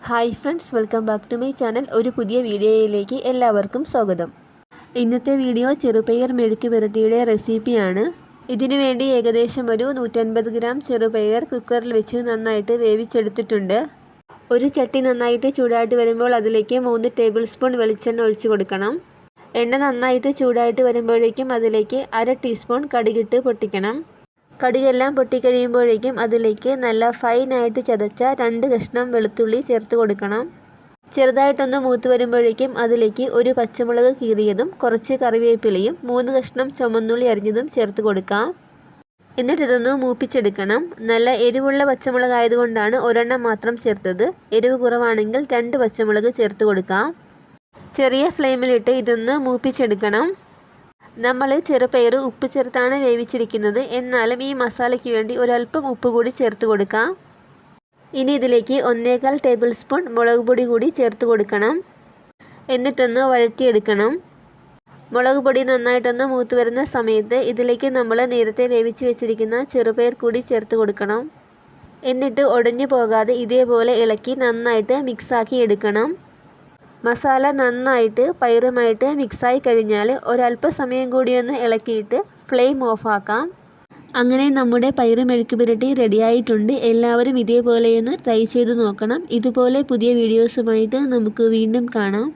Hi friends, welcome back to my channel. ഒരു പുതിയ വീഡിയോയിലേക്ക് എല്ലാവർക്കും സ്വാഗതം. ഇന്നത്തെ വീഡിയോ ചെറുപയർ മെഴുക്ക് പുരട്ടിയുടെ റെസിപ്പിയാണ്. ഇതിനു വേണ്ടി ഏകദേശം ഒരു 150 ഗ്രാം ചെറുപയർ കുക്കറിൽ വെച്ച് നന്നായിട്ട് വേവിച്ചെടുത്തിട്ടുണ്ട്. ഒരു ചട്ടി നന്നായിട്ട് ചൂടായിട്ട് വരുമ്പോൾ അതിലേക്ക് 3 ടേബിൾ സ്പൂൺ വെളിച്ചെണ്ണ ഒഴിച്ചു കൊടുക്കണം. എണ്ണ നന്നായിട്ട് ചൂടായിട്ട് വരുമ്പോഴേക്കും അതിലേക്ക് 1/2 ടീസ്പൂൺ കടുകിട്ട് പൊട്ടിക്കണം. കടുകെല്ലാം പൊട്ടിക്കഴിയുമ്പോഴേക്കും അതിലേക്ക് നല്ല ഫൈനായിട്ട് ചതച്ച 2 കഷ്ണം വെളുത്തുള്ളി ചേർത്ത് കൊടുക്കണം. ചെറുതായിട്ടൊന്ന് മൂത്ത് വരുമ്പോഴേക്കും അതിലേക്ക് ഒരു പച്ചമുളക് കീറിയതും കുറച്ച് കറിവേപ്പിലയും 3 കഷ്ണം ചുമന്നുള്ളി അരിഞ്ഞതും ചേർത്ത് കൊടുക്കാം. എന്നിട്ടിതൊന്ന് മൂപ്പിച്ചെടുക്കണം. നല്ല എരിവുള്ള പച്ചമുളക് ആയതുകൊണ്ടാണ് ഒരെണ്ണം മാത്രം ചേർത്തത്. എരിവ് കുറവാണെങ്കിൽ 2 പച്ചമുളക് ചേർത്ത് കൊടുക്കാം. ചെറിയ ഫ്ലെയിമിലിട്ട് ഇതൊന്ന് മൂപ്പിച്ചെടുക്കണം. നമ്മൾ ചെറുപയർ ഉപ്പ് ചേർത്താണ് വേവിച്ചിരിക്കുന്നത്. എന്നാലും ഈ മസാലയ്ക്ക് വേണ്ടി ഒരല്പം ഉപ്പ് കൂടി ചേർത്ത് കൊടുക്കാം. ഇനി ഇതിലേക്ക് 1/4 ടേബിൾ സ്പൂൺ മുളക് പൊടി കൂടി ചേർത്ത് കൊടുക്കണം. എന്നിട്ടൊന്ന് വഴറ്റിയെടുക്കണം. മുളക് പൊടി നന്നായിട്ടൊന്ന് മൂത്ത് വരുന്ന സമയത്ത് ഇതിലേക്ക് നമ്മൾ നേരത്തെ വേവിച്ച് വെച്ചിരിക്കുന്ന ചെറുപയർ കൂടി ചേർത്ത് കൊടുക്കണം. എന്നിട്ട് ഉടഞ്ഞു പോകാതെ ഇതേപോലെ ഇളക്കി നന്നായിട്ട് മിക്സാക്കി എടുക്കണം. മസാല നന്നായിട്ട് പയറുമായിട്ട് മിക്സായി കഴിഞ്ഞാൽ ഒരല്പസമയം കൂടിയൊന്ന് ഇളക്കിയിട്ട് ഫ്ലെയിം ഓഫാക്കാം. അങ്ങനെ നമ്മുടെ പയറ് മെഴുക്ക് പുരട്ടി റെഡിയായിട്ടുണ്ട്. എല്ലാവരും ഇതേപോലെയൊന്ന് ട്രൈ ചെയ്ത് നോക്കണം. ഇതുപോലെ പുതിയ വീഡിയോസുമായിട്ട് നമുക്ക് വീണ്ടും കാണാം.